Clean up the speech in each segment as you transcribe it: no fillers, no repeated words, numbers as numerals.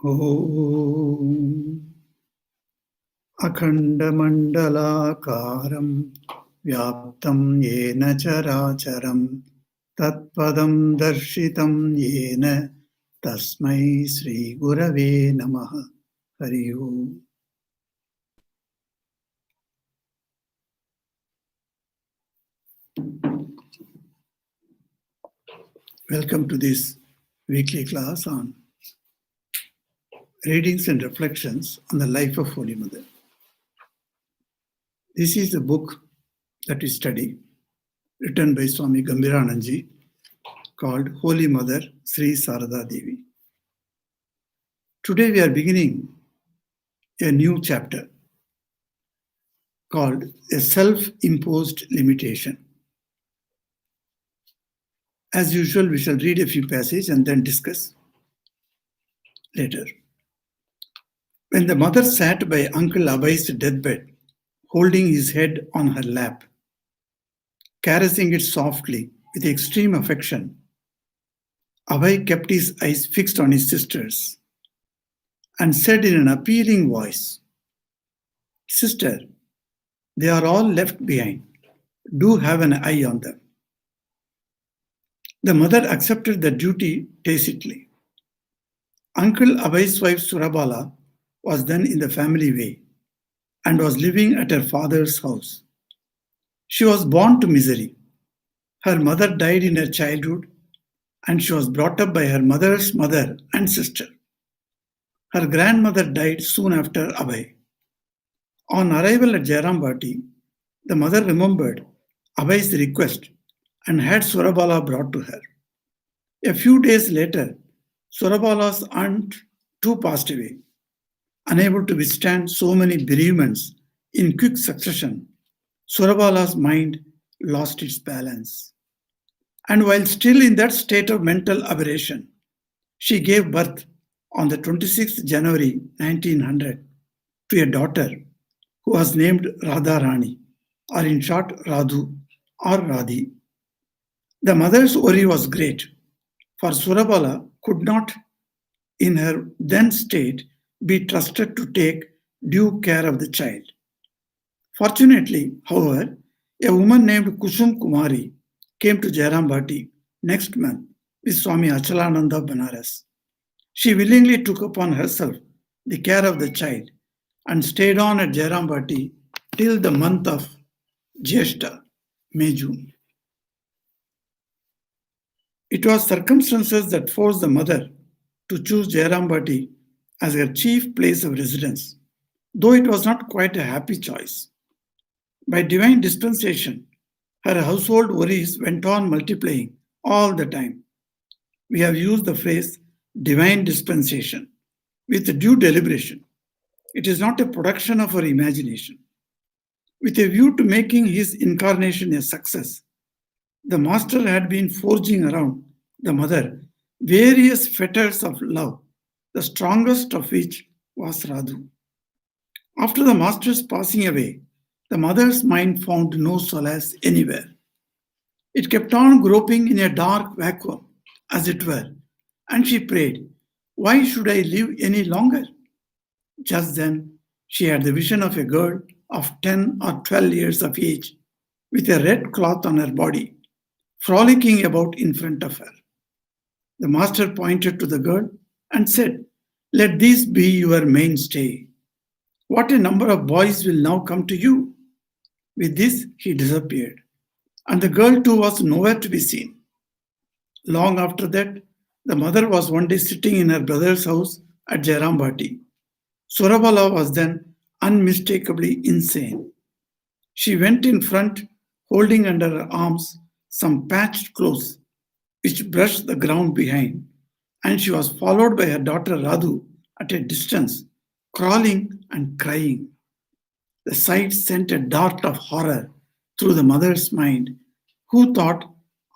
Om Akhandamandalakaram Vyaptam Yena Characharam Tatpadam Darshitam Yena Tasmai Sri Gurave Namaha Hari Om. Welcome to this weekly class on readings and reflections on the life of Holy Mother. This is the book that we study, written by Swami Gambirananji, called Holy Mother Sri Sarada Devi. Today we are beginning a new chapter called A Self-Imposed Limitation. As usual, we shall read a few passages and then discuss later. When the mother sat by Uncle Abhai's deathbed, holding his head on her lap, caressing it softly with extreme affection, Abhai kept his eyes fixed on his sisters and said in an appealing voice, "Sister, they are all left behind. Do have an eye on them." The mother accepted the duty tacitly. Uncle Abhai's wife Surabala was then in the family way and was living at her father's house. She was born to misery. Her mother died in her childhood and she was brought up by her mother's mother and sister. Her grandmother died soon after Abhai. On arrival at Jairambati, the mother remembered Abhai's request and had Surabala brought to her. A few days later, Surabala's aunt too passed away. Unable to withstand so many bereavements in quick succession, Surabala's mind lost its balance. And while still in that state of mental aberration, she gave birth on the 26th January 1900 to a daughter who was named Radharani, or in short Radhu or Radhi. The mother's worry was great, for Surabala could not, in her then state, be trusted to take due care of the child. Fortunately, however, a woman named Kusum Kumari came to Jairambati next month with Swami Achalananda of Banaras. She willingly took upon herself the care of the child and stayed on at Jairambati till the month of Jyeshta, May-June. It was circumstances that forced the mother to choose Jairambati as her chief place of residence, though it was not quite a happy choice. By divine dispensation, her household worries went on multiplying all the time. We have used the phrase divine dispensation with due deliberation. It is not a production of her imagination. With a view to making his incarnation a success, the master had been forging around the mother various fetters of love, the strongest of which was Radhu. After the master's passing away, the mother's mind found no solace anywhere. It kept on groping in a dark vacuum, as it were, and she prayed, "Why should I live any longer?" Just then, she had the vision of a girl of 10 or 12 years of age, with a red cloth on her body, frolicking about in front of her. The master pointed to the girl and said, "Let this be your mainstay. What a number of boys will now come to you." With this, he disappeared, and the girl too was nowhere to be seen. Long after that, the mother was one day sitting in her brother's house at Jairambati. Surabala was then unmistakably insane. She went in front, holding under her arms some patched clothes which brushed the ground behind, and she was followed by her daughter Radhu at a distance, crawling and crying. The sight sent a dart of horror through the mother's mind, who thought,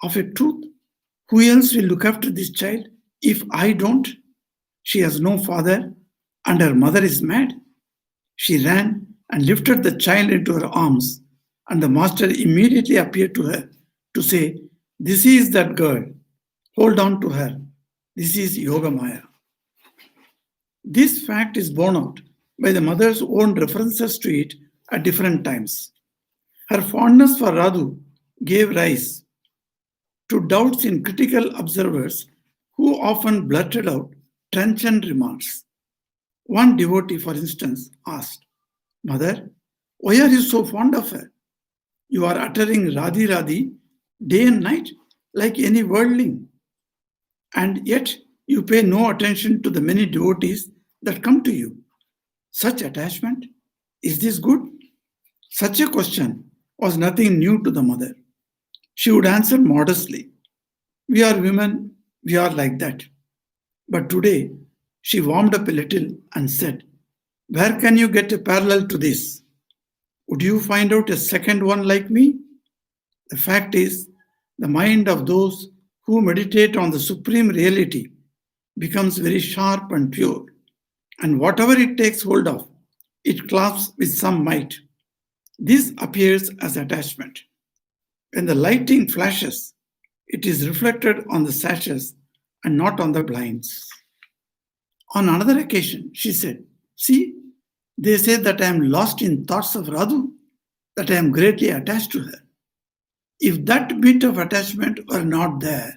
of a truth, who else will look after this child if I don't? She has no father and her mother is mad. She ran and lifted the child into her arms, and the master immediately appeared to her to say, "This is that girl. Hold on to her. This is Yogamaya." This fact is borne out by the mother's own references to it at different times. Her fondness for Radhu gave rise to doubts in critical observers who often blurted out trenchant remarks. One devotee, for instance, asked, Mother, why are you so fond of her? You are uttering Radhi Radhi day and night like any worldling, and yet you pay no attention to the many devotees that come to you. Such attachment? Is this good? Such a question was nothing new to the mother. She would answer modestly, We are women, we are like that. But today, she warmed up a little and said, Where can you get a parallel to this? Would you find out a second one like me? The fact is, the mind of those who meditate on the supreme reality becomes very sharp and pure, and whatever it takes hold of, it clasps with some might. This appears as attachment. When the lighting flashes, it is reflected on the sashes and not on the blinds. On another occasion, she said, See, they say that I am lost in thoughts of Radhu, that I am greatly attached to her. If that bit of attachment were not there,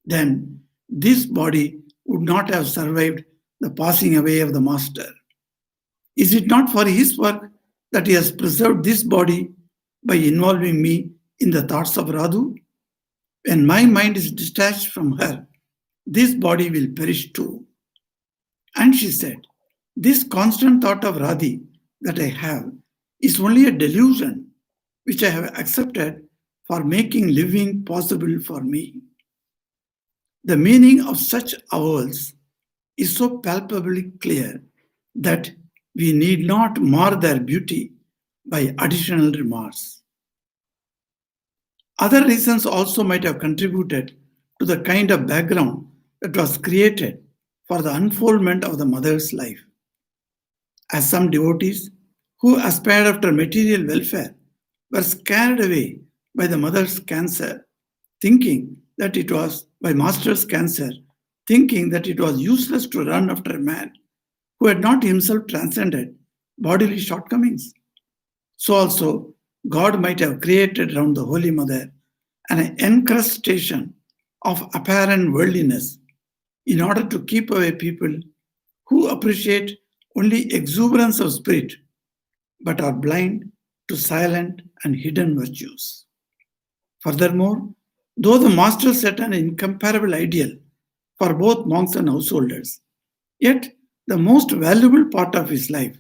then this body would not have survived the passing away of the Master. Is it not for his work that he has preserved this body by involving me in the thoughts of Radhu? When my mind is detached from her, this body will perish too. And she said, This constant thought of Radhi that I have is only a delusion which I have accepted for making living possible for me. The meaning of such avowals is so palpably clear that we need not mar their beauty by additional remarks. Other reasons also might have contributed to the kind of background that was created for the unfoldment of the mother's life. As some devotees who aspired after material welfare were scared away by the mother's cancer, thinking that it was by master's cancer, thinking that it was useless to run after a man who had not himself transcended bodily shortcomings. So also, God might have created around the Holy Mother an encrustation of apparent worldliness in order to keep away people who appreciate only exuberance of spirit but are blind to silent and hidden virtues. Furthermore, though the Master set an incomparable ideal for both monks and householders, yet the most valuable part of his life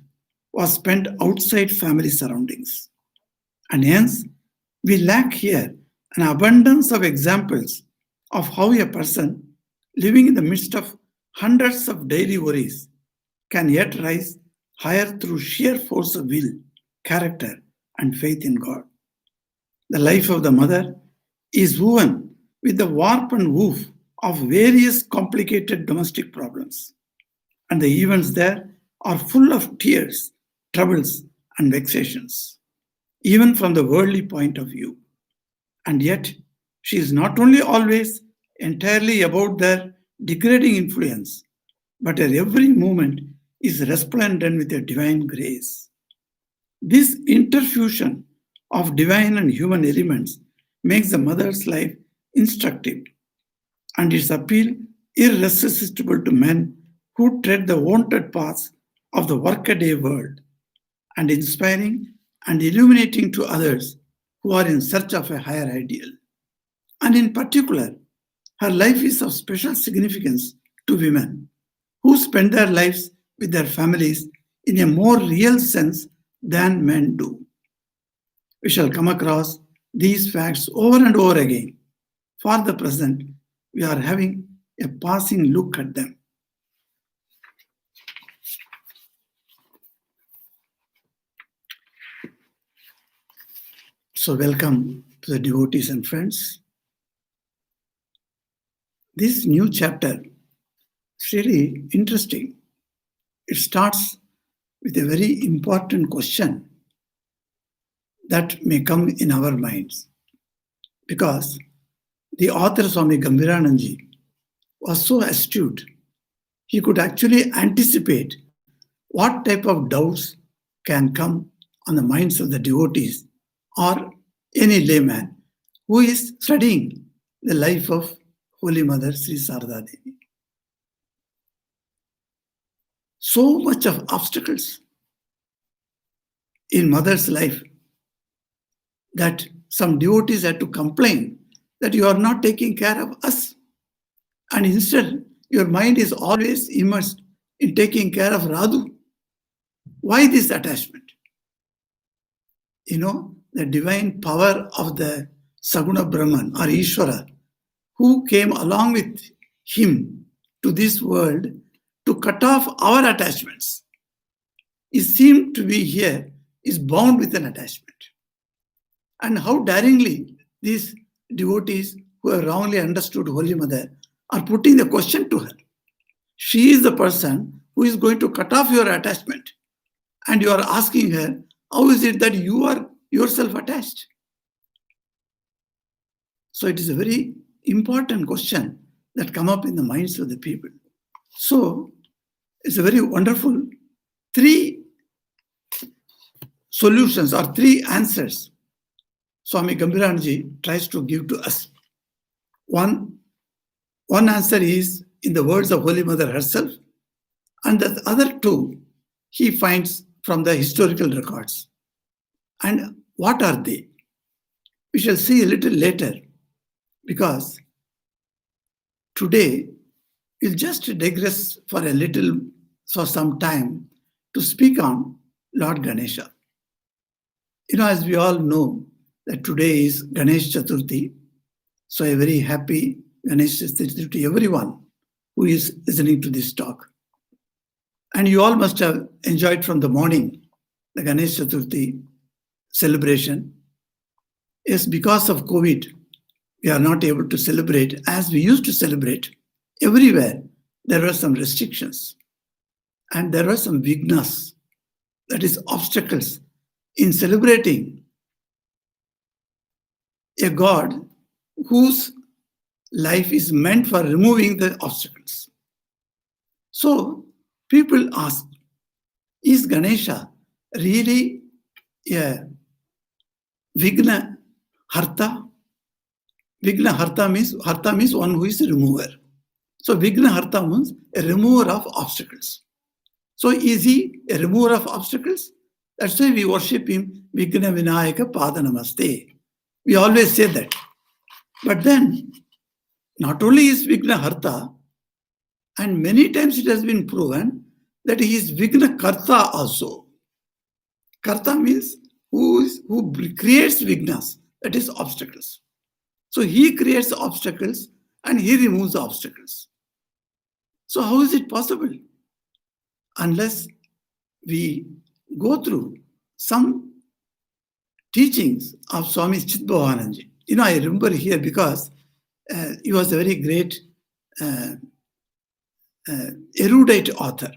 was spent outside family surroundings. And hence, we lack here an abundance of examples of how a person living in the midst of hundreds of daily worries can yet rise higher through sheer force of will, character, and faith in God. The life of the mother is woven with the warp and woof of various complicated domestic problems, and the events there are full of tears, troubles, and vexations, even from the worldly point of view. And yet, she is not only always entirely about their degrading influence, but her every moment is resplendent with a divine grace. This interfusion of divine and human elements makes the mother's life instructive and its appeal irresistible to men who tread the wonted paths of the workaday world, and inspiring and illuminating to others who are in search of a higher ideal. And in particular, her life is of special significance to women who spend their lives with their families in a more real sense than men do. We shall come across these facts over and over again. For the present, we are having a passing look at them. So, welcome to the devotees and friends. This new chapter is really interesting. It starts with a very important question that may come in our minds, because the author Swami Gambirananji was so astute. he could actually anticipate what type of doubts can come on the minds of the devotees or any layman who is studying the life of Holy Mother Sri Sarada Devi. So much of obstacles in mother's life that some devotees had to complain that you are not taking care of us. And instead, your mind is always immersed in taking care of Radhu. Why this attachment? The divine power of the Saguna Brahman or Ishvara, who came along with him to this world to cut off our attachments, is seemed to be here, is bound with an attachment. And how daringly these devotees who have wrongly understood Holy Mother are putting the question to her. She is the person who is going to cut off your attachment. And you are asking her, how is it that you are yourself attached? So it is a very important question that come up in the minds of the people. So it's a very wonderful 3 solutions or 3 answers Swami Gambhiranji tries to give to us. One answer is in the words of Holy Mother herself, and the other 2 he finds from the historical records. And what are they? We shall see a little later, because today we'll just digress for some time to speak on Lord Ganesha. As we all know, that today is Ganesh Chaturthi. So a very happy Ganesh Chaturthi to everyone who is listening to this talk. And you all must have enjoyed from the morning the Ganesh Chaturthi celebration. Yes, because of COVID, we are not able to celebrate as we used to celebrate. Everywhere there were some restrictions and there were some vignas, that is obstacles in celebrating a God whose life is meant for removing the obstacles. So people ask, is Ganesha really a Vigna Harta? Vigna Harta means one who is a remover. So Vigna Harta means a remover of obstacles. So is he a remover of obstacles? That's why we worship him, Vigna Vinayaka Pada Namaste. We always say that. But then, not only is Vigna Harta, and many times it has been proven that he is Vigna Karta also. Karta means who creates Vignas, that is obstacles. So he creates obstacles and he removes the obstacles. So how is it possible? Unless we go through some teachings of Swami Chidbhavananji. I remember here because he was a very great erudite author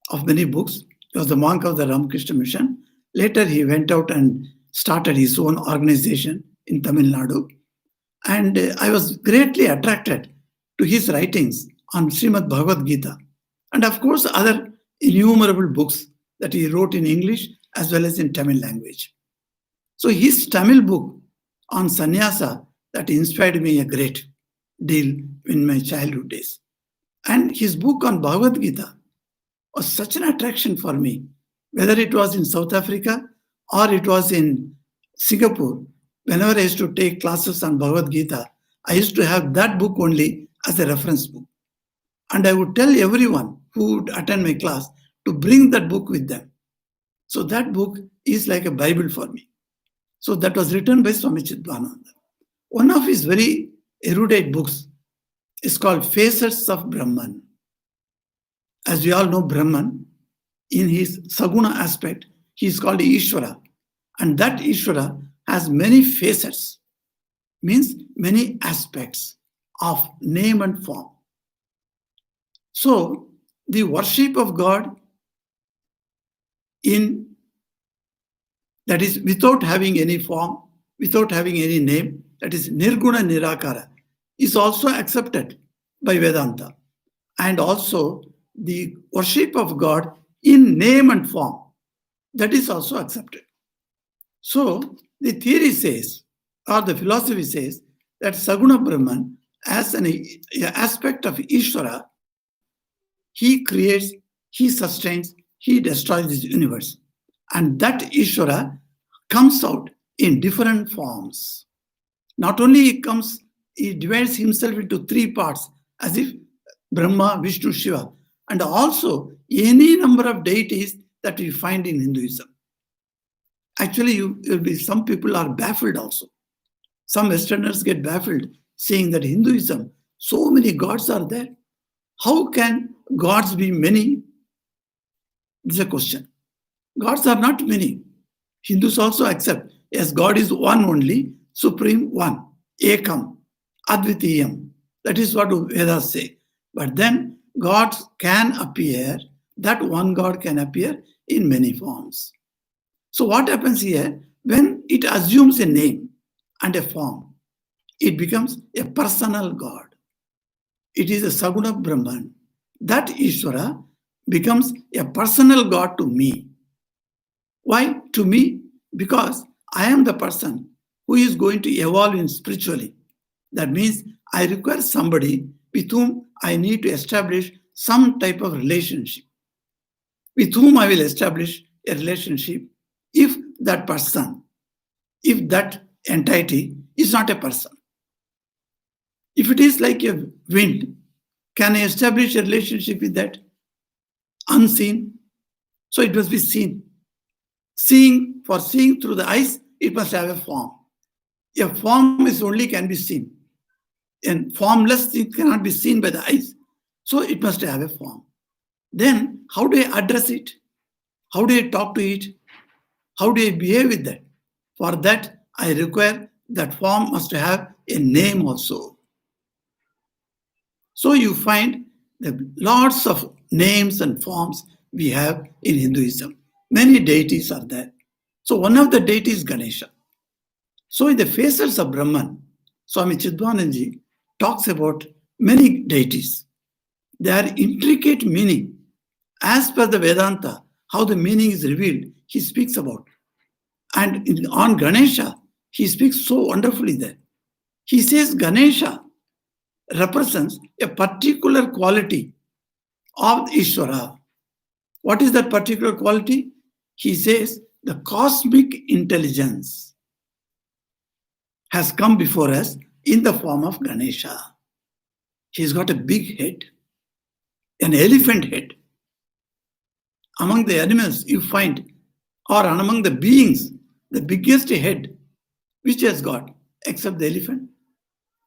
of many books. He was the monk of the Ramakrishna Mission. Later he went out and started his own organization in Tamil Nadu. And I was greatly attracted to his writings on Srimad Bhagavad Gita. And of course other innumerable books that he wrote in English as well as in Tamil language. So his Tamil book on sannyasa, that inspired me a great deal in my childhood days. And his book on Bhagavad Gita was such an attraction for me, whether it was in South Africa or it was in Singapore. Whenever I used to take classes on Bhagavad Gita, I used to have that book only as a reference book. And I would tell everyone who would attend my class to bring that book with them. So that book is like a Bible for me. So that was written by Swami Chidbhavananda. One of his very erudite books is called Facets of Brahman. As we all know, Brahman, in his Saguna aspect, he is called Ishvara. And that Ishvara has many facets, means many aspects of name and form. So the worship of God that is without having any form, without having any name, that is Nirguna Nirakara, is also accepted by Vedanta. And also the worship of God in name and form. That is also accepted. So the theory says, or the philosophy says, that Saguna Brahman, as an aspect of Ishvara, he creates, he sustains, he destroys this universe. And that Ishvara comes out in different forms. Not only he divides himself into three parts, as if Brahma, Vishnu, Shiva, and also any number of deities that we find in Hinduism. Actually, some people are baffled also. Some Westerners get baffled saying that Hinduism, so many gods are there. How can gods be many? This is a question. Gods are not many. Hindus also accept, yes, God is one only, supreme one, ekam, advitiyam. That is what Vedas say. But then gods can appear, that one God can appear in many forms. So what happens here, when it assumes a name and a form, it becomes a personal God. It is a Saguna Brahman. That Ishvara becomes a personal God to me. Why to me? Because I am the person who is going to evolve in spiritually. That means I require somebody with whom I need to establish some type of relationship. With whom I will establish a relationship if that person, if that entity is not a person. If it is like a wind, can I establish a relationship with that? Unseen. So it must be seen. For seeing through the eyes, it must have a form. A form is only can be seen. And formless thing cannot be seen by the eyes. So it must have a form. Then how do I address it? How do I talk to it? How do I behave with that? For that, I require that form must have a name also. So you find the lots of names and forms we have in Hinduism. Many deities are there. So one of the deities is Ganesha. So in the Faces of Brahman, Swami Chidvanandaji talks about many deities. Their intricate meaning, as per the Vedanta, how the meaning is revealed, he speaks about. And on Ganesha, he speaks so wonderfully there. He says Ganesha represents a particular quality of Ishvara. What is that particular quality? He says the cosmic intelligence has come before us in the form of Ganesha. He's got a big head, an elephant head. Among the animals you find, or among the beings, the biggest head which has got, except the elephant.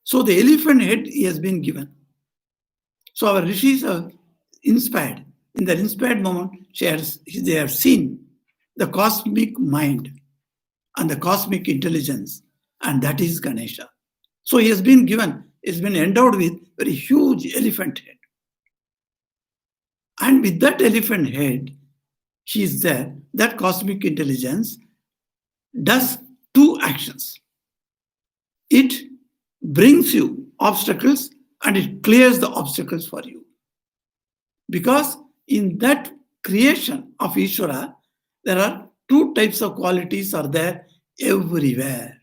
So the elephant head he has been given. So our rishis are inspired. In that inspired moment, they have seen the cosmic mind and the cosmic intelligence, and that is Ganesha. So he has been endowed with very huge elephant head. And with that elephant head, he is there. That cosmic intelligence does two actions. It brings you obstacles and it clears the obstacles for you. Because in that creation of Ishvara, there are two types of qualities are there everywhere.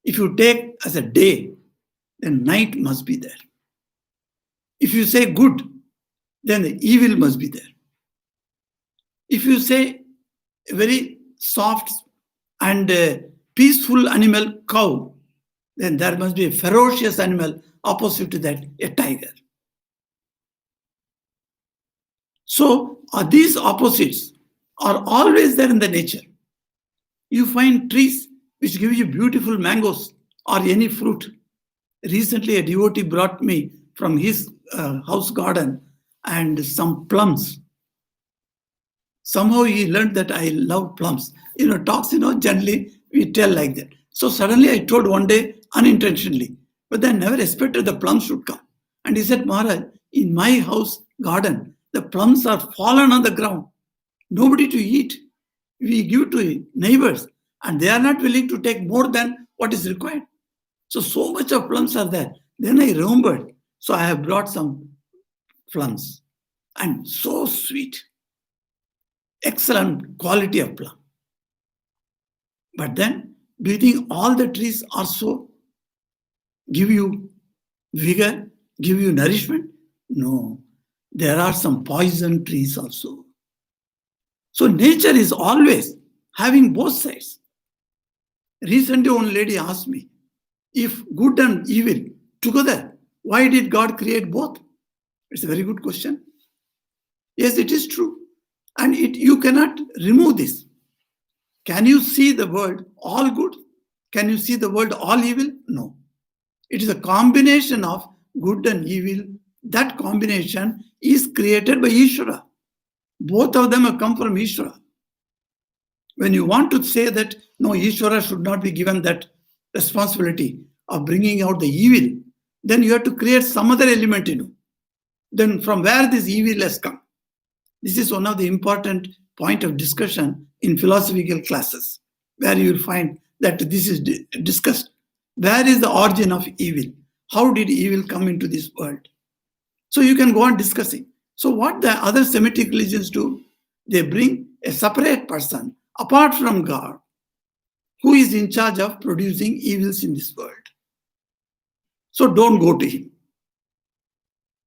If you take as a day, then night must be there. If you say good, then the evil must be there. If you say a very soft and peaceful animal, cow, then there must be a ferocious animal opposite to that, a tiger. So these opposites are always there in the nature. You find trees which give you beautiful mangoes or any fruit. Recently, a devotee brought me from his house garden and some plums. Somehow he learned that I love plums. Talks, generally we tell like that. So suddenly I told one day unintentionally, but I never expected the plums should come. And he said, Maharaj, in my house garden, the plums are fallen on the ground. Nobody to eat. We give to neighbors and they are not willing to take more than what is required. So much of plums are there. Then I remembered. So I have brought some plums. and so sweet. Excellent quality of plum. But then, do you think all the trees also give you vigor, give you nourishment? No. There are some poison trees also. So nature is always having both sides. Recently, one lady asked me, if good and evil together, why did God create both? It's a very good question. Yes, it is true. And you cannot remove this. Can you see the world all good? Can you see the world all evil? No. It is a combination of good and evil. That combination is created by Ishvara. Both of them have come from Ishvara. When you want to say that, no, Ishvara should not be given that responsibility of bringing out the evil, then you have to create some other element in you. Then from where this evil has come? This is one of the important point of discussion in philosophical classes, where you will find that this is discussed. Where is the origin of evil? How did evil come into this world? So you can go on discussing. So what the other Semitic religions do, they bring a separate person apart from God who is in charge of producing evils in this world. So don't go to him.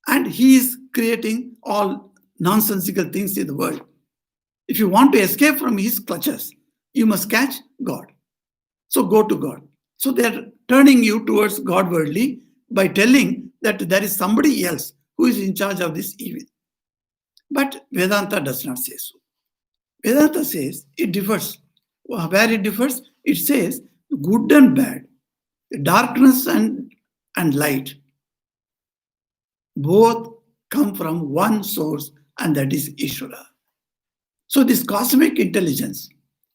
And he is creating all nonsensical things in the world. If you want to escape from his clutches, you must catch God. So go to God. So they're turning you towards God-worldly by telling that there is somebody else who is in charge of this evil. But Vedanta does not say so. Vedanta says it differs. Where it differs, it says good and bad, darkness and light, both come from one source, and that is Ishvara. So this cosmic intelligence,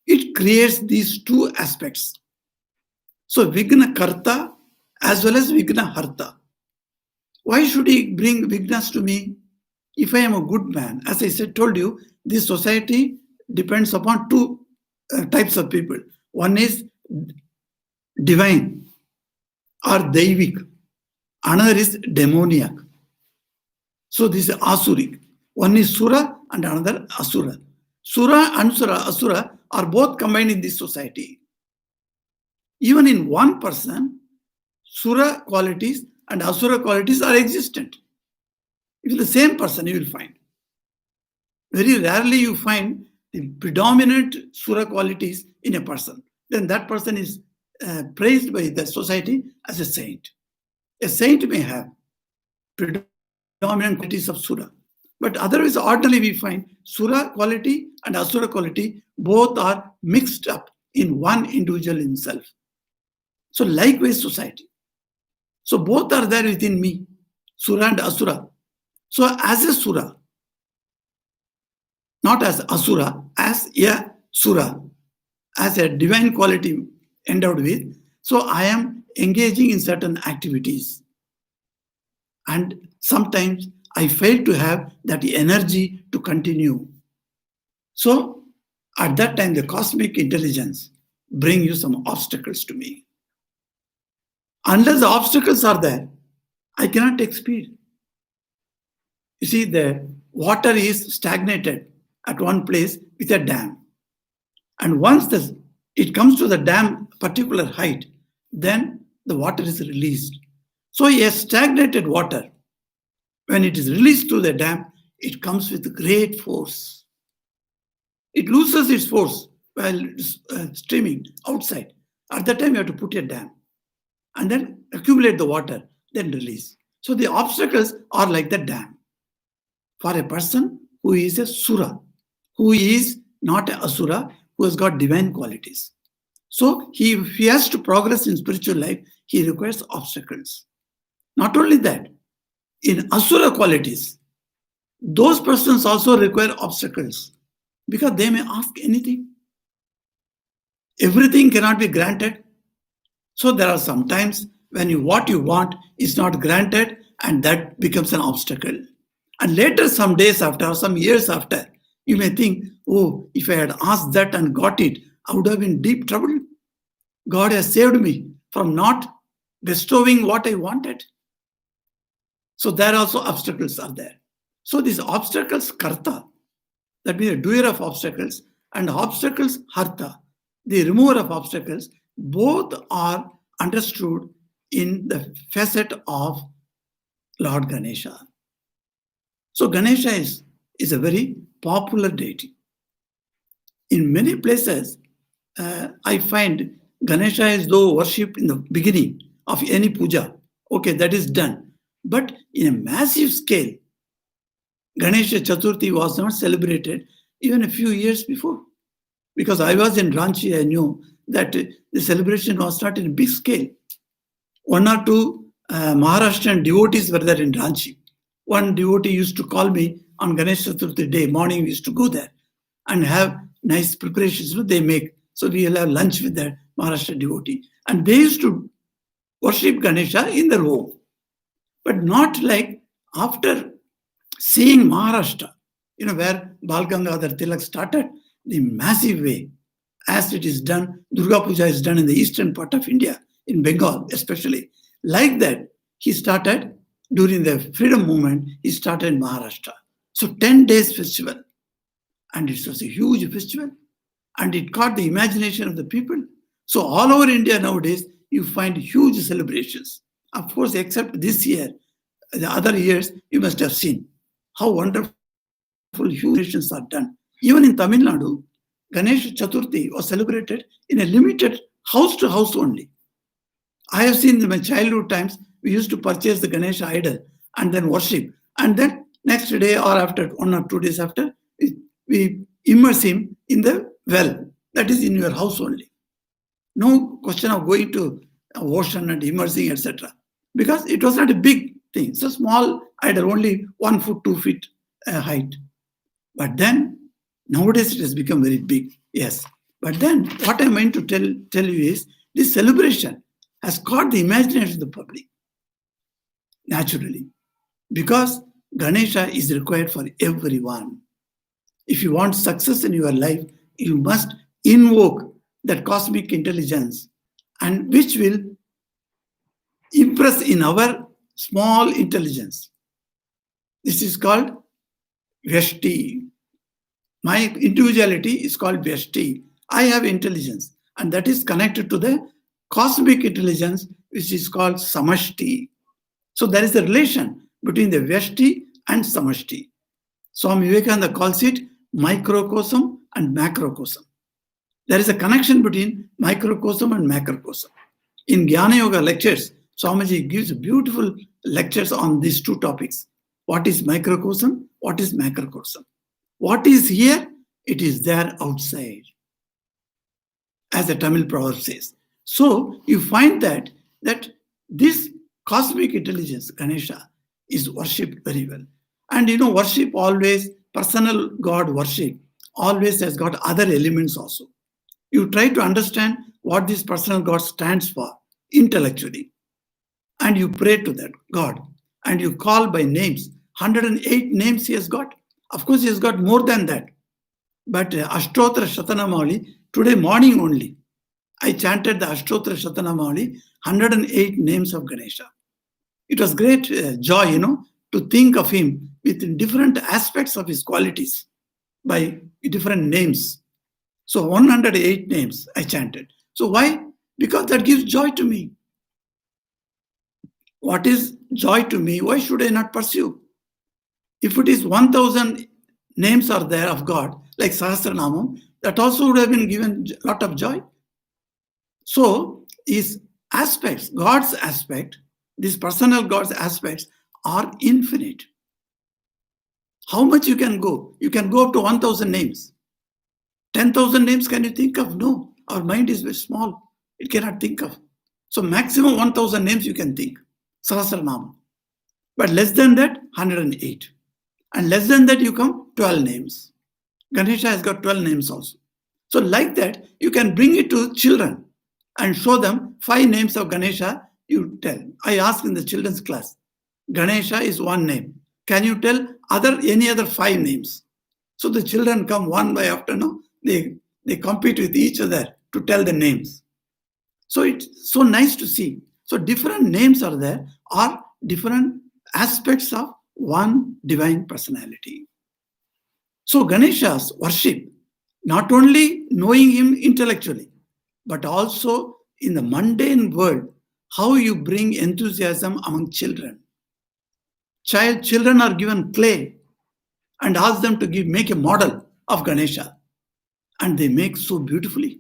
it creates these two aspects. So Vigna Karta as well as Vigna Harta. Why should he bring Vignas to me if I am a good man? As I told you, this society depends upon two types of people. One is divine or Daivik. Another is demoniac. So this is Asuric. One is Sura and another Asura. Sura and Asura are both combined in this society. Even in one person, Sura qualities and Asura qualities are existent. If it's the same person, you will find. Very rarely you find the predominant Sura qualities in a person. Then that person is praised by the society as a saint. A saint may have predominant qualities of Sura. But otherwise, ordinarily we find Sura quality and Asura quality both are mixed up in one individual himself. So likewise society. So both are there within me, Sura and Asura. So as a Sura, not as Asura, as a Sura, as a divine quality endowed with, so I am engaging in certain activities. And sometimes I fail to have that energy to continue. So at that time, the cosmic intelligence bring you some obstacles to me. Unless the obstacles are there, I cannot take speed. You see, the water is stagnated at one place with a dam. And once it comes to the dam particular height, then the water is released. So a stagnated water, when it is released to the dam, it comes with great force. It loses its force while streaming outside. At that time, you have to put a dam and then accumulate the water, then release. So the obstacles are like the dam. For a person who is a Sura, who is not an Asura, who has got divine qualities. So if he has to progress in spiritual life, he requires obstacles. Not only that, in Asura qualities, those persons also require obstacles because they may ask anything. Everything cannot be granted. So there are some times when what you want is not granted, and that becomes an obstacle. And later, some days after, or some years after, you may think, oh, if I had asked that and got it, I would have been in deep trouble. God has saved me from not bestowing what I wanted. So there also obstacles are there. So these obstacles, karta, that means a doer of obstacles, and obstacles, harta, the remover of obstacles, both are understood in the facet of Lord Ganesha. So Ganesha is a very popular deity. In many places, I find Ganesha is though worshipped in the beginning of any puja. Okay, that is done. But in a massive scale, Ganesha Chaturthi was not celebrated even a few years before. Because I was in Ranchi, I knew that the celebration was not in a big scale. One or two Maharashtrian devotees were there in Ranchi. One devotee used to call me on Ganesh Chaturthi day, morning we used to go there and have nice preparations they make. So we will have lunch with that Maharashtra devotee. And they used to worship Ganesha in their home. But not like after seeing Maharashtra, where Bal Gangadhar Tilak started the massive way, as it is done, Durga Puja is done in the eastern part of India, in Bengal especially. Like that, he started during the freedom movement, he started in Maharashtra. So 10 days festival. And it was a huge festival. And it caught the imagination of the people. So all over India nowadays, you find huge celebrations. Of course, except this year, the other years, you must have seen how wonderful huge celebrations are done. Even in Tamil Nadu, Ganesh Chaturthi was celebrated in a limited house to house only. I have seen in my childhood times, we used to purchase the Ganesh idol and then worship. And then next day or after 1 or 2 days after, we immerse him in the well. That is in your house only. No question of going to ocean and immersing, etc. Because it was not a big thing. It's a small idol, only 1 foot, 2 feet height. But then, nowadays it has become very big. Yes. But then, what I meant to tell you is, this celebration has caught the imagination of the public. Naturally. Because Ganesha is required for everyone. If you want success in your life, you must invoke that cosmic intelligence, and which will impress in our small intelligence. This is called Vyashti. My individuality is called Vyashti. I have intelligence, and that is connected to the cosmic intelligence, which is called Samashti. So there is a relation between the Vyashti and Samashti. Swami Vivekananda calls it microcosm and macrocosm. There is a connection between microcosm and macrocosm. In Jnana Yoga lectures, Swamiji gives beautiful lectures on these two topics. What is microcosm? What is macrocosm? What is here? It is there outside, as the Tamil proverb says. So you find that this cosmic intelligence, Ganesha, is worshipped very well. And worship always, personal God worship, always has got other elements also. You try to understand what this personal God stands for intellectually. And you pray to that God. And you call by names. 108 names he has got. Of course, he has got more than that. But Ashtotra Shatanamali, today morning only, I chanted the Ashtotra Shatanamali, 108 names of Ganesha. It was great joy, to think of him with different aspects of his qualities by different names. So 108 names I chanted. So why? Because that gives joy to me. What is joy to me? Why should I not pursue? If it is 1,000 names are there of God, like Sahasranamam, that also would have been given a lot of joy. So his aspects, God's aspect, these personal God's aspects are infinite. How much you can go? You can go up to 1,000 names. 10,000 names can you think of? No. Our mind is very small. It cannot think of. So maximum 1,000 names you can think. Sahasranam. But less than that, 108. And less than that, you come 12 names. Ganesha has got 12 names also. So like that, you can bring it to children and show them 5 names of Ganesha, you tell. I ask in the children's class, Ganesha is one name. Can you tell any other 5 names? So the children come one by after, they compete with each other to tell the names. So it's so nice to see. So different names are there, or different aspects of one divine personality. So Ganesha's worship, not only knowing him intellectually, but also in the mundane world, how you bring enthusiasm among children. Children are given clay and ask them to make a model of Ganesha, and they make so beautifully.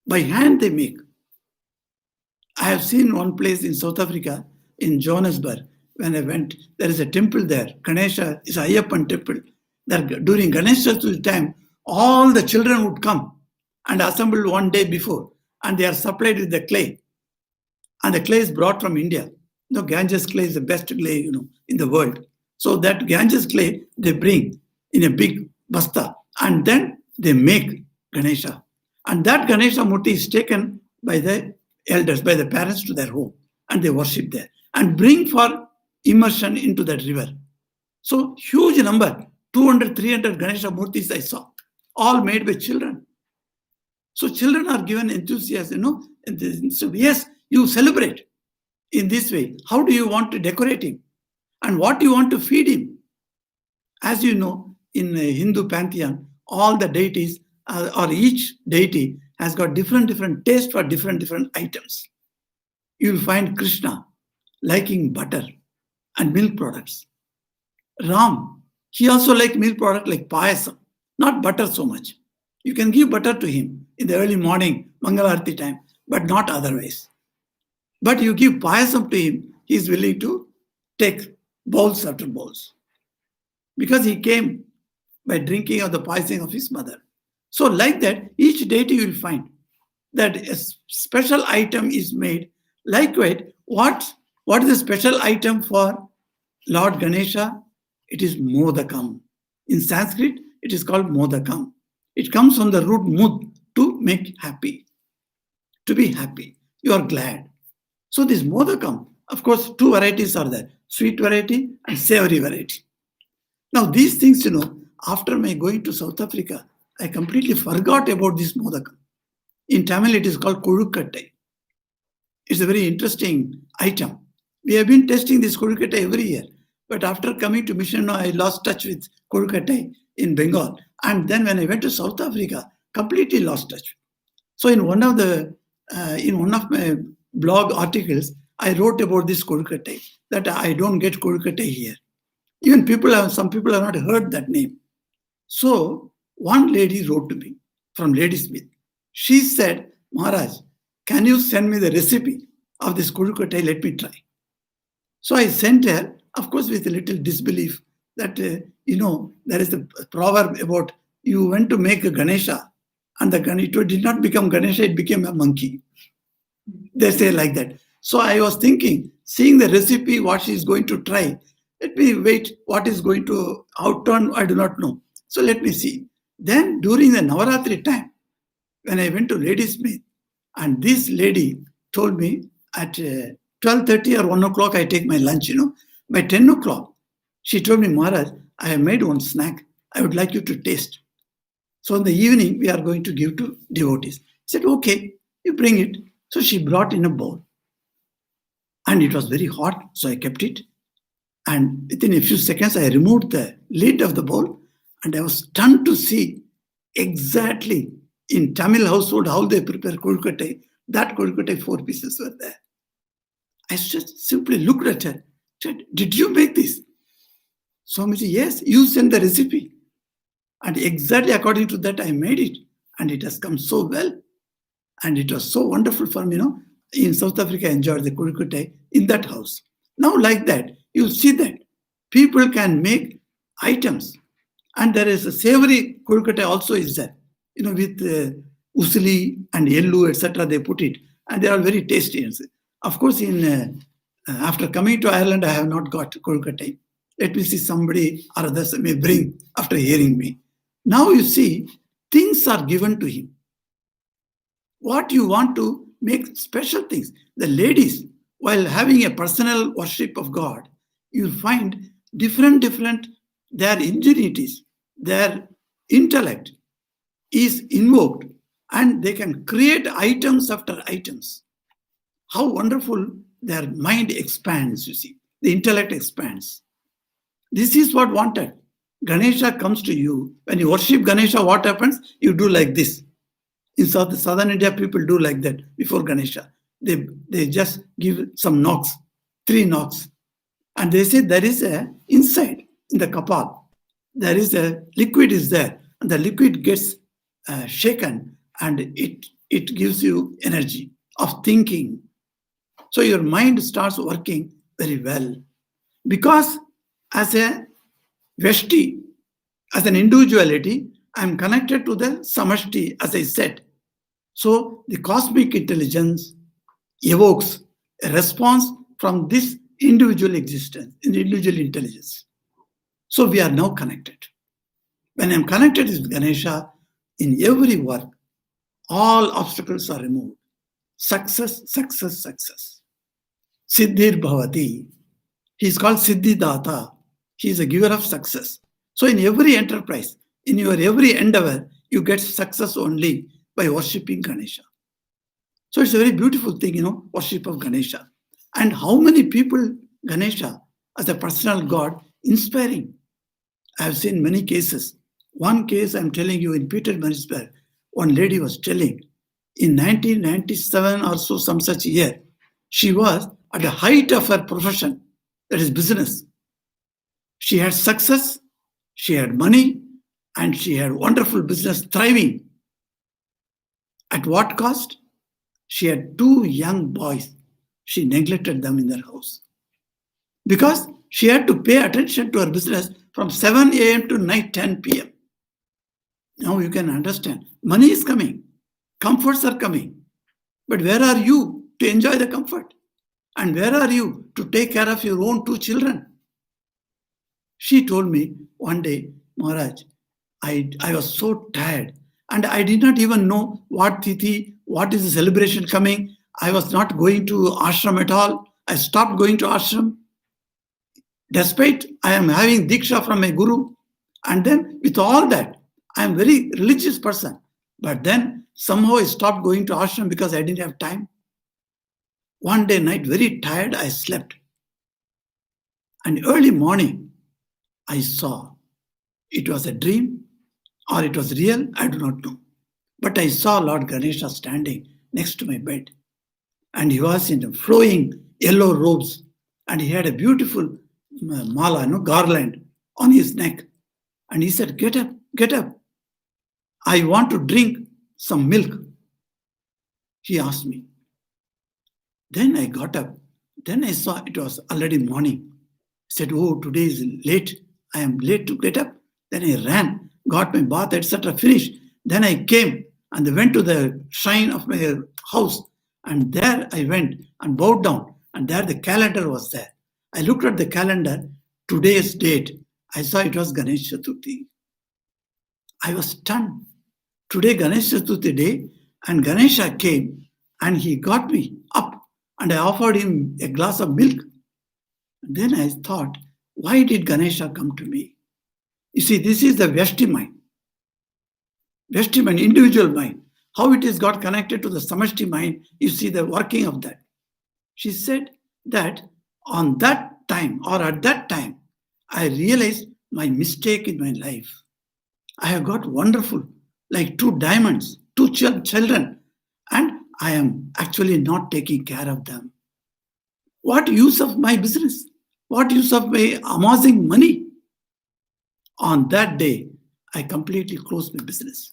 By hand they make. I have seen one place in South Africa, in Johannesburg, when I went, there is a temple there. Ganesha is Ayyappan temple. That during Ganesha's time, all the children would come and assemble one day before, and they are supplied with the clay. And the clay is brought from India. Ganges clay is the best clay, in the world. So that Ganges clay they bring in a big basta, and then they make Ganesha. And that Ganesha Murti is taken by the elders, by the parents to their home, and they worship there and bring for immersion into that river. So huge number, 200, 300 Ganesha Murtis I saw, all made by children. So children are given enthusiasm, So yes, you celebrate in this way. How do you want to decorate him? And what do you want to feed him? As you know, in Hindu pantheon, all the deities or each deity has got different taste for different items. You'll find Krishna liking butter and milk products. Ram, he also likes milk product like payasam, not butter so much. You can give butter to him in the early morning, Mangalarti time, but not otherwise. But you give payasam to him, he is willing to take bowls after bowls. Because he came by drinking of the poison of his mother. So like that, each deity you will find that a special item is made. Likewise, what is the special item for Lord Ganesha? It is modakam. In Sanskrit, it is called modakam. It comes from the root mud, to make happy, to be happy. You are glad. So this modakam, of course, two varieties are there, sweet variety and savory variety. Now these things, after my going to South Africa, I completely forgot about this modakam. In Tamil, it is called kodukattai. It's a very interesting item. We have been testing this kodukattai every year. But after coming to Mission, I lost touch with kodukattai in Bengal. And then when I went to South Africa, completely lost touch. So in one of my blog articles, I wrote about this kodukattai, that I don't get kodukattai here. Even some people have not heard that name. So one lady wrote to me from Ladysmith. She said, Maharaj, can you send me the recipe of this kodukattai? Let me try. So I sent her, of course, with a little disbelief that, there is a proverb about you went to make a Ganesha and it did not become Ganesha, it became a monkey. They say like that. So I was thinking, seeing the recipe, what she is going to try, let me wait, what is going to outturn, I do not know. So let me see. Then during the Navaratri time, when I went to Ladysmith, and this lady told me at 12:30 or 1 o'clock, I take my lunch, By 10 o'clock, she told me, Maharaj, I have made one snack. I would like you to taste. So in the evening, we are going to give to devotees. I said, okay, you bring it. So she brought in a bowl. And it was very hot, so I kept it. And within a few seconds, I removed the lid of the bowl. And I was stunned to see exactly in Tamil household how they prepare kodukattai. That kodukattai, 4 pieces were there. I just simply looked at her. Said, did you make this? Swami said, yes, you sent the recipe. And exactly according to that, I made it. And it has come so well. And it was so wonderful for me, In South Africa, I enjoyed the kodukattai in that house. Now, like that, you see that people can make items. And there is a savory kodukattai also is there, with usli and yellow, etc. They put it. And they are very tasty. Of course, after coming to Ireland, I have not got kodukattai. Let me see, somebody or others may bring after hearing me. Now you see, things are given to him. What you want to make special things. The ladies, while having a personal worship of God, you find different, their ingenuities, their intellect is invoked, and they can create items after items. How wonderful their mind expands, you see. the intellect expands. This is what wanted. Ganesha comes to you. When you worship Ganesha, what happens? You do like this. In southern India, people do like that before Ganesha. They just give some knocks, 3 knocks. And they say there is a inside in the kapal, there is a liquid is there. And the liquid gets shaken and it gives you energy of thinking. So your mind starts working very well. Because as a Veshti, as an individuality, I am connected to the Samashti, as I said. So the cosmic intelligence evokes a response from this individual existence, individual intelligence. So we are now connected. When I'm connected with Ganesha, in every work, all obstacles are removed. Success, success, success. Siddhir Bhavati. He is called Siddhidata. He is a giver of success. So in every enterprise, in your every endeavor, you get success only by worshipping Ganesha. So it's a very beautiful thing, worship of Ganesha. And how many people Ganesha as a personal God inspiring. I have seen many cases. One case I'm telling you in Petermarisburg, one lady was telling in 1997 or so, some such year, she was at the height of her profession, that is business. She had success, she had money, and she had wonderful business thriving. At what cost? She had 2 young boys. She neglected them in their house. Because she had to pay attention to her business from 7 a.m. to night 10 p.m. Now you can understand. Money is coming. Comforts are coming. But where are you to enjoy the comfort? And where are you to take care of your own 2 children? She told me one day, Maharaj, I was so tired and I did not even know what tithi, what is the celebration coming. I was not going to ashram at all. I stopped going to ashram. Despite I am having diksha from my guru. And then with all that, I am a very religious person. But then somehow I stopped going to ashram because I didn't have time. One day night, very tired, I slept. And early morning, I saw it was a dream or it was real, I do not know. But I saw Lord Ganesha standing next to my bed. And he was in flowing yellow robes. And he had a beautiful mala, garland on his neck. And he said, get up, get up. I want to drink some milk. He asked me. Then I got up. Then I saw it was already morning. I said, oh, today is late. I am late to get up. Then I ran, got my bath, etc. finished. Then I came and went to the shrine of my house. And there I went and bowed down. And there the calendar was there. I looked at the calendar, today's date. I saw it was Ganesh Chaturthi. I was stunned. Today Ganesh Chaturthi day, and Ganesha came and he got me up and I offered him a glass of milk. Then I thought, why did Ganesha come to me? You see, this is the Vyashti mind. Vyashti mind, individual mind. How it is got connected to the Samashti mind, you see the working of that. She said that on that time or at that time, I realized my mistake in my life. I have got wonderful, like 2 diamonds, 2 children, and I am actually not taking care of them. What use of my business? What use of my amassing money? On that day, I completely closed my business.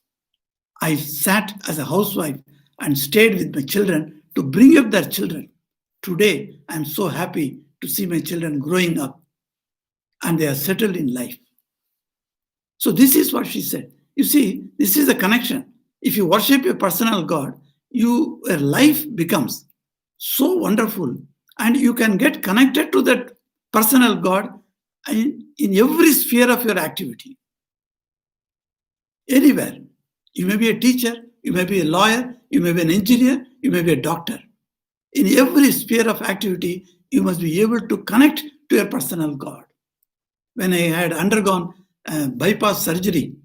I sat as a housewife and stayed with my children to bring up their children. Today, I am so happy to see my children growing up and they are settled in life. So this is what she said. You see, this is the connection. If you worship your personal God, your life becomes so wonderful and you can get connected to that personal God in every sphere of your activity. Anywhere. You may be a teacher, you may be a lawyer, you may be an engineer, you may be a doctor. In every sphere of activity, you must be able to connect to your personal God. When I had undergone bypass surgery,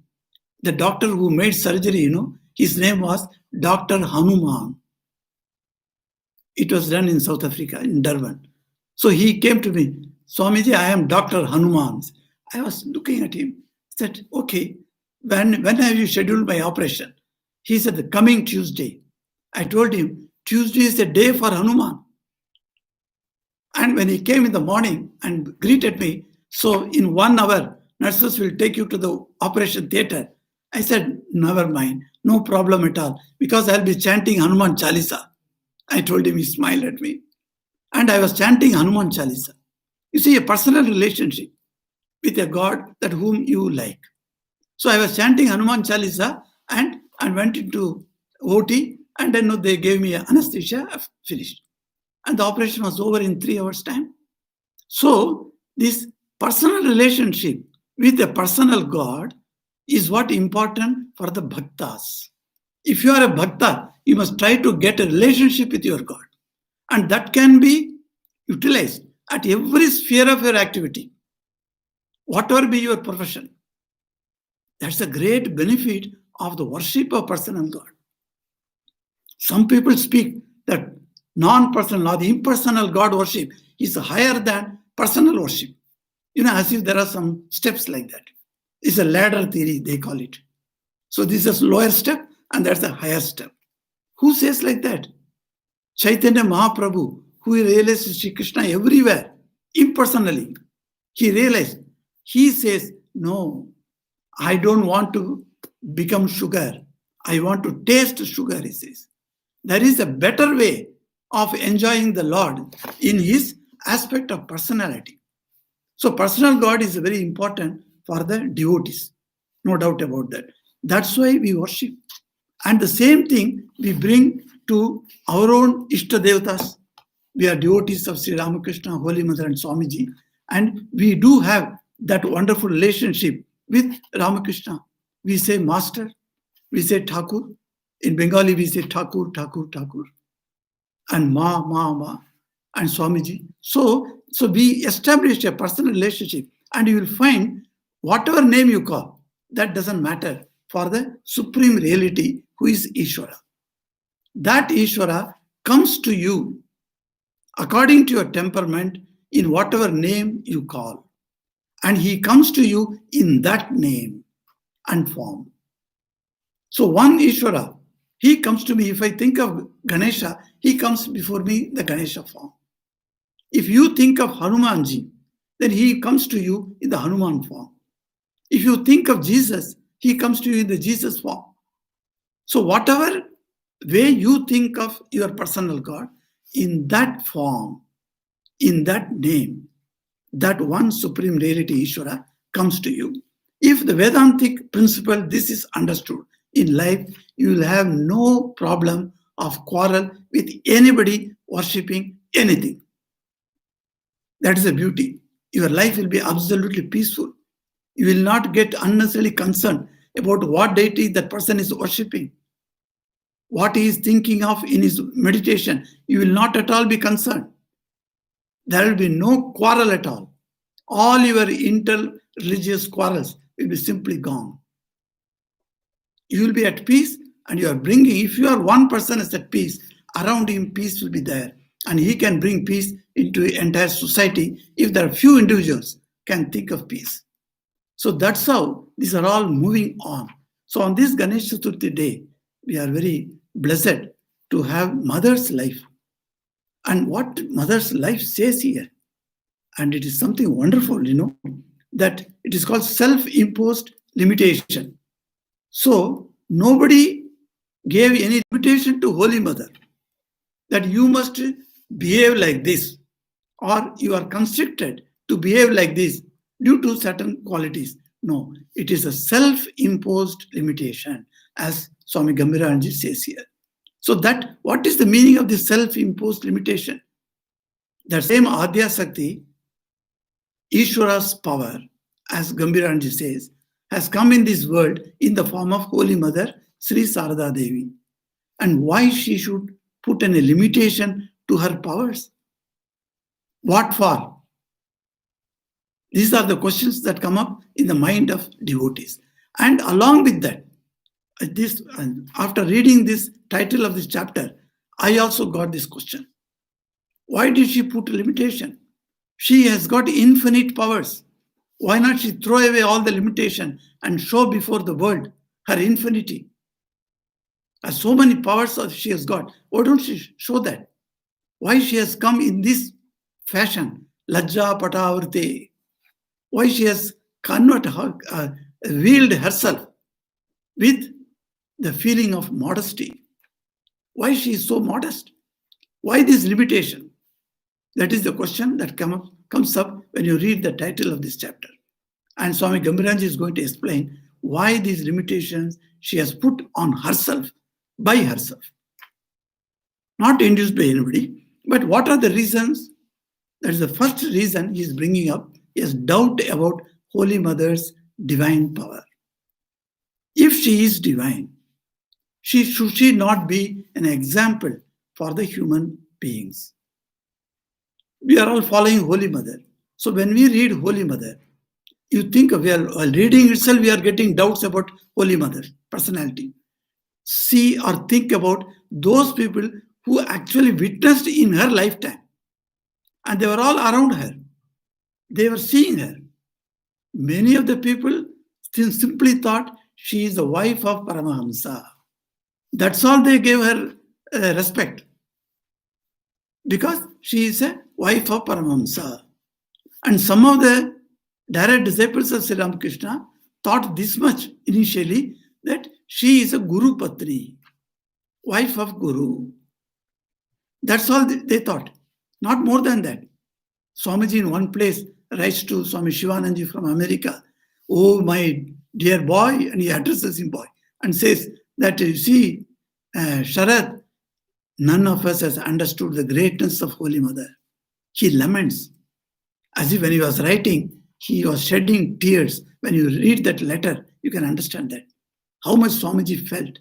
the doctor who made surgery, his name was Dr. Hanuman. It was done in South Africa, in Durban. So he came to me, Swamiji, I am Dr. Hanuman. I was looking at him, said, okay, when have you scheduled my operation? He said, the coming Tuesday. I told him, Tuesday is a day for Hanuman. And when he came in the morning and greeted me, so in 1 hour, nurses will take you to the operation theater. I said, never mind, no problem at all, because I'll be chanting Hanuman Chalisa. I told him, he smiled at me. And I was chanting Hanuman Chalisa. You see, a personal relationship with a God that whom you like. So I was chanting Hanuman Chalisa and went into OT, and then they gave me anesthesia, I finished. And the operation was over in 3 hours' time. So this personal relationship with a personal God is what important for the bhaktas. If you are a bhakta, you must try to get a relationship with your God. And that can be utilized at every sphere of your activity, whatever be your profession. That's a great benefit of the worship of personal God. Some people speak that non-personal or the impersonal God worship is higher than personal worship. As if there are some steps like that. It's a ladder theory, they call it. So this is a lower step and that's a higher step. Who says like that? Chaitanya Mahaprabhu, who realized Sri Krishna everywhere, impersonally. He realized, he says, no, I don't want to become sugar. I want to taste sugar, he says. There is a better way of enjoying the Lord in his aspect of personality. So personal God is very important for the devotees. No doubt about that. That's why we worship. And the same thing we bring to our own Ishta Devatas. We are devotees of Sri Ramakrishna, Holy Mother and Swamiji. And we do have that wonderful relationship with Ramakrishna. We say Master, we say Thakur. In Bengali, we say Thakur, Thakur, Thakur. And Ma, and Swamiji. So we establish a personal relationship, and you will find whatever name you call, that doesn't matter for the supreme reality who is Ishvara. That Ishvara comes to you according to your temperament in whatever name you call. And he comes to you in that name and form. So one Ishvara, he comes to me. If I think of Ganesha, he comes before me the Ganesha form. If you think of Hanumanji, then he comes to you in the Hanuman form. If you think of Jesus, he comes to you in the Jesus form. So whatever way you think of your personal God, in that form, in that name, that one supreme reality Ishvara comes to you. If the Vedantic principle, this is understood in life, you will have no problem of quarrel with anybody worshipping anything. That is the beauty. Your life will be absolutely peaceful. You will not get unnecessarily concerned about what deity that person is worshipping, what he is thinking of in his meditation. You will not at all be concerned. There will be no quarrel at all. All your inter-religious quarrels will be simply gone. You will be at peace, and you are bringing, if you are one person is at peace, around him peace will be there. And he can bring peace into the entire society if there are few individuals can think of peace. So that's how these are all moving on. So on this Ganesh Chaturthi day, we are very blessed to have mother's life. And what mother's life says here, and it is something wonderful, that it is called self-imposed limitation. So nobody gave any limitation to Holy Mother that you must behave like this, or you are constricted to behave like this due to certain qualities. No, it is a self-imposed limitation, as Swami Gambhiranji says here. So that, what is the meaning of this self-imposed limitation? That same Adya Sakti, Ishvara's power, as Gambhiranji says, has come in this world in the form of Holy Mother, Sri Sarada Devi. And why she should put a limitation to her powers? What for? These are the questions that come up in the mind of devotees. And along with that, after reading this title of this chapter, I also got this question. Why did she put a limitation? She has got infinite powers. Why not she throw away all the limitation and show before the world her infinity? As so many powers she has got. Why don't she show that? Why she has come in this fashion? Lajja patavrte. Why she has veiled herself with the feeling of modesty. Why she is so modest? Why this limitation? That is the question that comes up when you read the title of this chapter. And Swami Gambhiranji is going to explain why these limitations she has put on herself, by herself. Not induced by anybody, but what are the reasons? That is the first reason he is bringing up, is doubt about Holy Mother's divine power. If she is divine, should she not be an example for the human beings? We are all following Holy Mother. So when we read Holy Mother, you think we are reading itself, we are getting doubts about Holy Mother's personality. See or think about those people who actually witnessed in her lifetime. And they were all around her. They were seeing her. Many of the people simply thought she is the wife of Paramahamsa. That's all they gave her respect. Because she is a wife of Paramahamsa. And some of the direct disciples of Sri Ramakrishna thought this much initially, that she is a Guru Patri, wife of Guru. That's all they thought. Not more than that. Swamiji in one place writes to Swami Shivananji from America, "Oh, my dear boy," and he addresses him boy, and says that, you see, Sharad, none of us has understood the greatness of Holy Mother. He laments. As if when he was writing, he was shedding tears. When you read that letter, you can understand that. How much Swamiji felt.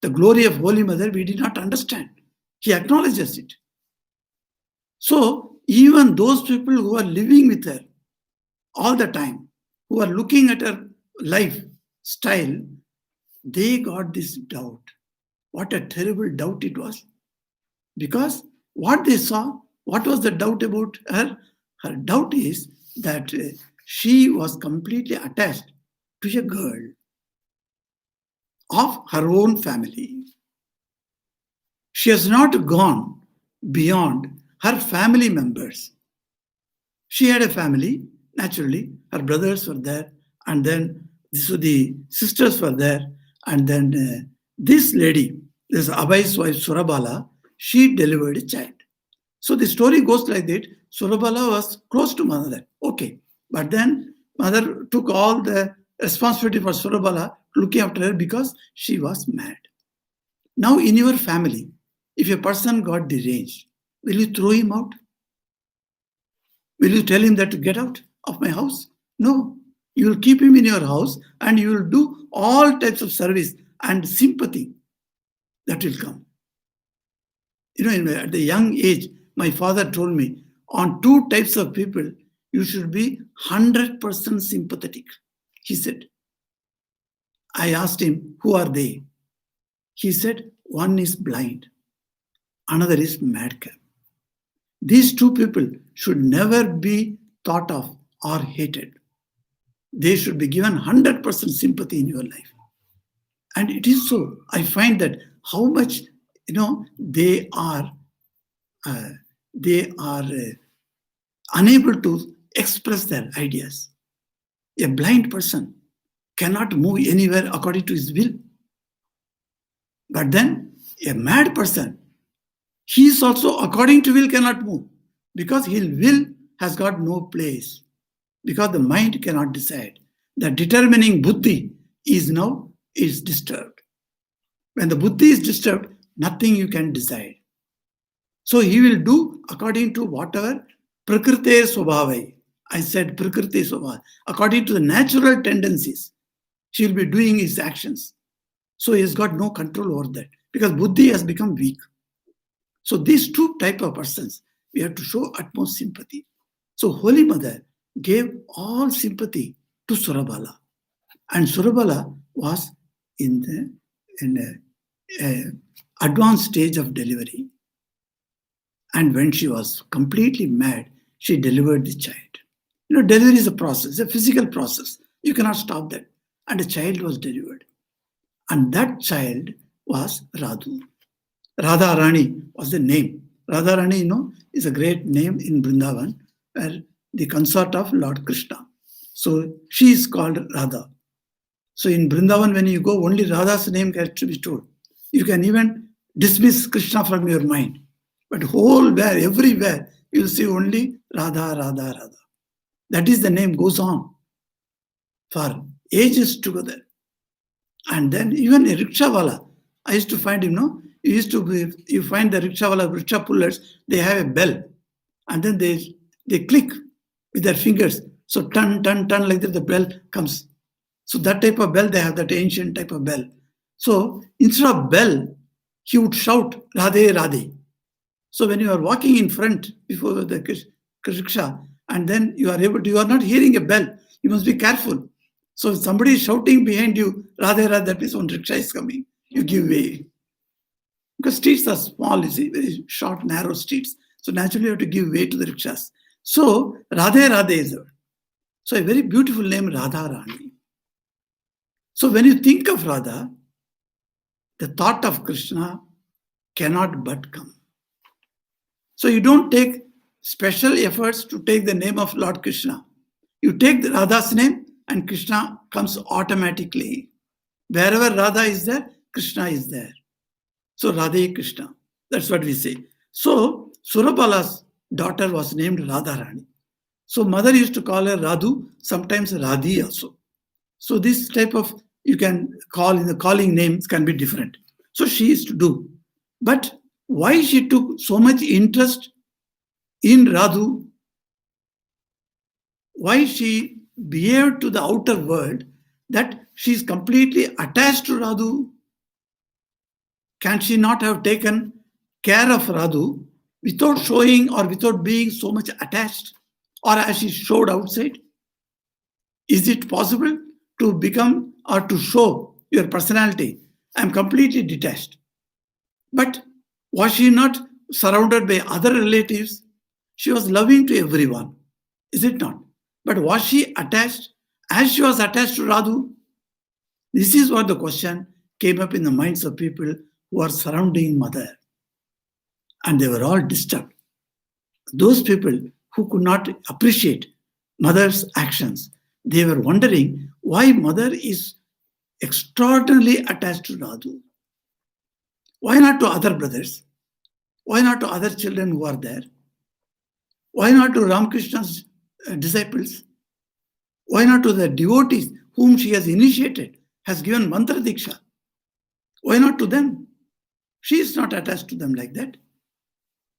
The glory of Holy Mother, we did not understand. He acknowledges it. So, even those people who are living with her all the time, who are looking at her lifestyle, they got this doubt. What a terrible doubt it was. Because what they saw, what was the doubt about her? Her doubt is that she was completely attached to a girl of her own family. She has not gone beyond her family members. She had a family, naturally, her brothers were there, and then the sisters were there, and then this lady, this Abhai's wife Surabala, she delivered a child. So the story goes like that. Surabala was close to mother. Okay. But then mother took all the responsibility for Surabala, looking after her, because she was mad. Now in your family, if a person got deranged, will you throw him out? Will you tell him that to get out of my house? No. You will keep him in your house and you will do all types of service and sympathy that will come. You know, at the young age, my father told me, on two types of people, you should be 100% sympathetic. He said. I asked him, who are they? He said, one is blind, another is madcap. These two people should never be thought of or hated. They should be given 100% sympathy in your life. And it is so. I find that how much, they are unable to express their ideas. A blind person cannot move anywhere according to his will. But then a mad person, he is also according to will cannot move, because his will has got no place, because the mind cannot decide. The determining buddhi is disturbed. When the buddhi is disturbed, nothing you can decide. So he will do according to whatever prakriti swabhavai. I said prakriti swabhavai. According to the natural tendencies, he will be doing his actions. So he has got no control over that, because buddhi has become weak. So these two type of persons, we have to show utmost sympathy. So Holy Mother gave all sympathy to Surabala. And Surabala was in the advanced stage of delivery. And when she was completely mad, she delivered the child. Delivery is a process, a physical process. You cannot stop that. And a child was delivered. And that child was Radhu. Radha Rani was the name. Radha Rani, is a great name in Vrindavan, where the consort of Lord Krishna. So she is called Radha. So in Vrindavan, when you go, only Radha's name has to be told. You can even dismiss Krishna from your mind. But everywhere, you'll see only Radha, Radha, Radha. That is the name goes on for ages together. And then even a rickshawala, I used to find you find the rickshaw pullers, they have a bell. And then they click with their fingers. So turn, like that, the bell comes. So that type of bell, they have that ancient type of bell. So instead of bell, he would shout, Radhe, Radhe. So when you are walking in front before the rickshaw, and then you are not hearing a bell, you must be careful. So if somebody is shouting behind you, Radhe, Radhe, that means one rickshaw is coming. You give way. Because streets are small, you see, very short, narrow streets. So naturally you have to give way to the rickshaws. So Radhe, Radhe is there. So a very beautiful name, Radha Rani. So when you think of Radha, the thought of Krishna cannot but come. So you don't take special efforts to take the name of Lord Krishna. You take the Radha's name and Krishna comes automatically. Wherever Radha is there, Krishna is there. So Radhe Krishna, that's what we say. So Surabala's daughter was named Radharani. So mother used to call her Radhu, sometimes Radhi also. So this type of, you can call in the calling names can be different. So she used to do. But why she took so much interest in Radhu, why she behaved to the outer world that she is completely attached to Radhu? Can she not have taken care of Radhu without showing or without being so much attached? Or as she showed outside? Is it possible to become or to show your personality? I'm completely detached. But was she not surrounded by other relatives? She was loving to everyone. Is it not? But was she attached as she was attached to Radhu? This is what the question came up in the minds of people who are surrounding mother. And they were all disturbed. Those people who could not appreciate mother's actions, they were wondering why mother is extraordinarily attached to Radhu. Why not to other brothers? Why not to other children who are there? Why not to Ramakrishna's disciples? Why not to the devotees whom she has initiated, has given mantra diksha? Why not to them? She is not attached to them like that.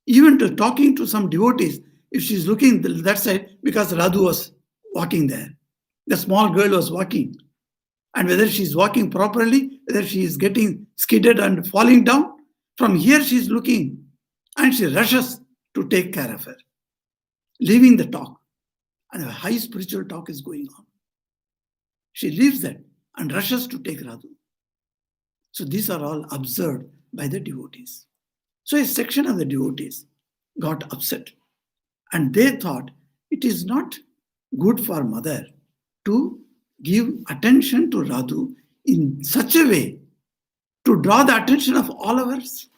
Even to talking to some devotees, if she is looking that side, because Radhu was walking there, the small girl was walking, and whether she is walking properly, whether she is getting skidded and falling down, from here she is looking, and she rushes to take care of her, leaving the talk, and a high spiritual talk is going on. She leaves that and rushes to take Radhu. So these are all observed by the devotees. So a section of the devotees got upset, and they thought it is not good for mother to give attention to Radhu in such a way to draw the attention of all of us.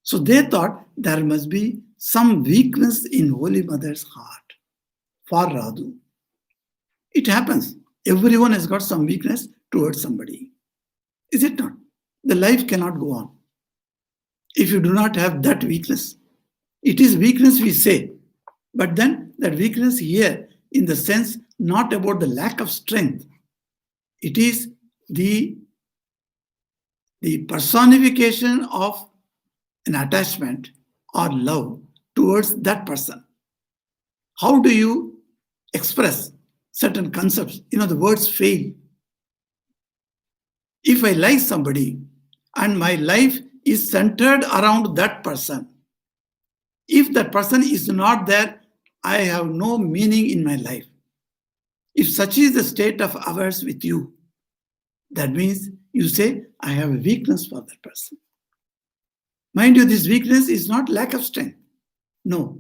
So they thought there must be some weakness in Holy Mother's heart for Radhu. It happens. Everyone has got some weakness towards somebody. Is it not? The life cannot go on if you do not have that weakness. It is weakness we say, but then that weakness here in the sense not about the lack of strength. It is the personification of an attachment or love towards that person. How do you express certain concepts? The words fail. If I like somebody and my life is centered around that person, if that person is not there, I have no meaning in my life. If such is the state of ours with you, that means you say, I have a weakness for that person. Mind you, this weakness is not lack of strength. No.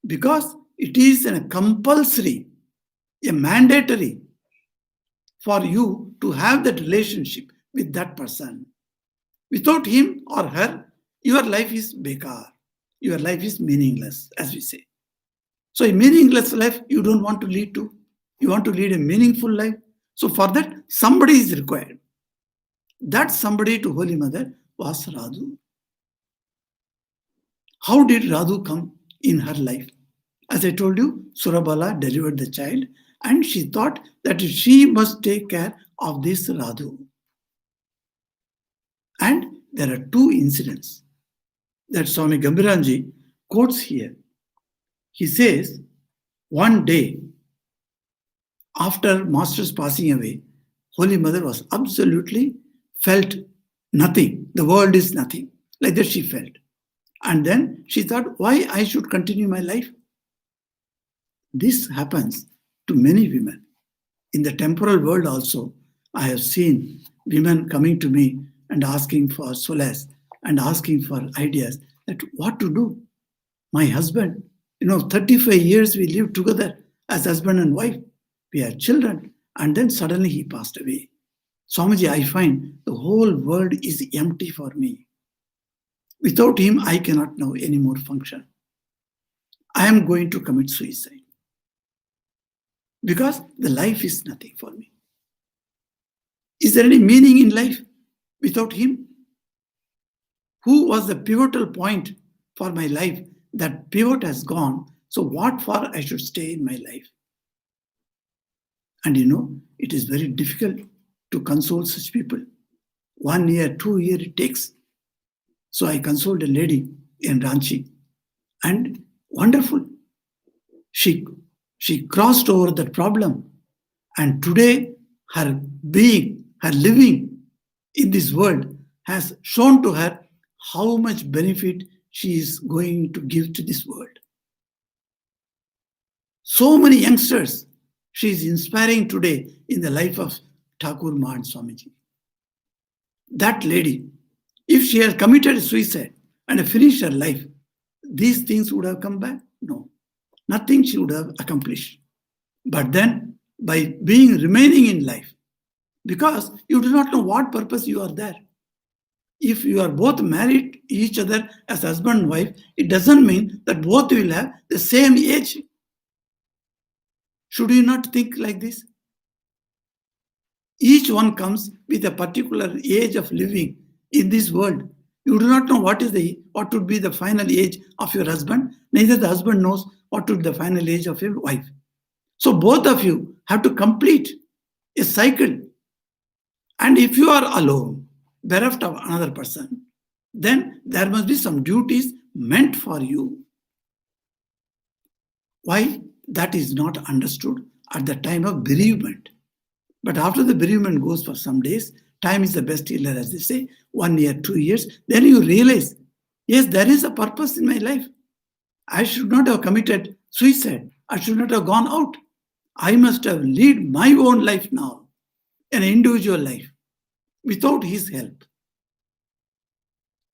because it is a compulsory, a mandatory for you to have that relationship with that person. Without him or her, your life is bekar. Your life is meaningless, as we say. So a meaningless life you don't want to lead to. You want to lead a meaningful life. So for that, somebody is required. That somebody to Holy Mother was Radhu. How did Radhu come in her life? As I told you, Surabala delivered the child and she thought that she must take care of this Radhu. And there are two incidents that Swami Gambiranji quotes here. He says, one day after Master's passing away, Holy Mother was absolutely felt nothing. The world is nothing. Like that she felt. And then she thought, why I should continue my life? This happens to many women. In the temporal world also, I have seen women coming to me and asking for solace and asking for ideas that what to do. My husband, 35 years we lived together as husband and wife. We had children. And then suddenly he passed away. Swamiji, I find the whole world is empty for me. Without him, I cannot now anymore function. I am going to commit suicide. Because the life is nothing for me. Is there any meaning in life without him? Who was the pivotal point for my life? That pivot has gone. So what for I should stay in my life? And it is very difficult to console such people. 1 year, 2 years it takes. So I consoled a lady in Ranchi. And wonderful. She crossed over that problem. And today her being, her living in this world has shown to her how much benefit she is going to give to this world. So many youngsters she is inspiring today in the life of Thakur Mahan Swamiji. That lady, if she had committed suicide and finished her life, these things would have come back? No. Nothing she would have accomplished. But then, by remaining in life, because you do not know what purpose you are there. If you are both married each other as husband and wife, it doesn't mean that both will have the same age. Should you not think like this? Each one comes with a particular age of living in this world. You do not know what would be the final age of your husband. Neither the husband knows what would be the final age of your wife. So both of you have to complete a cycle. And if you are alone, bereft of another person, then there must be some duties meant for you. Why? That is not understood at the time of bereavement. But after the bereavement goes for some days, time is the best healer, as they say, 1 year, 2 years, then you realize, yes, there is a purpose in my life. I should not have committed suicide. I should not have gone out. I must have led my own life now, an individual life, without his help.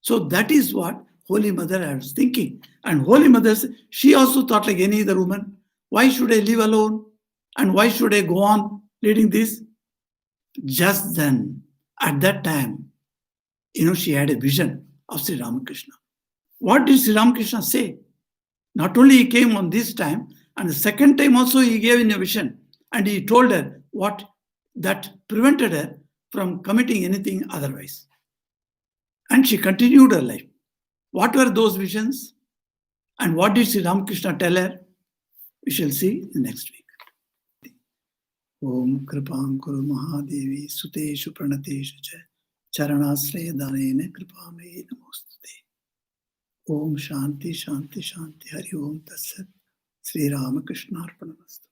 So that is what Holy Mother was thinking. And Holy Mother, she also thought like any other woman, why should I live alone? And why should I go on leading this? Just then, at that time, she had a vision of Sri Ramakrishna. What did Sri Ramakrishna say? Not only he came on this time, and the second time also he gave in a vision. And he told her what that prevented her from committing anything otherwise. And she continued her life. What were those visions? And what did Sri Ramakrishna tell her? We shall see in the next week. Om Kripam Kuru Mahadevi Suteshu Pranateshu Cha Charanasraya Danena Kripame Namostute. Om Shanti Shanti Shanti Hari Om Tatsat Sri Ramakrishna Arpanamastu.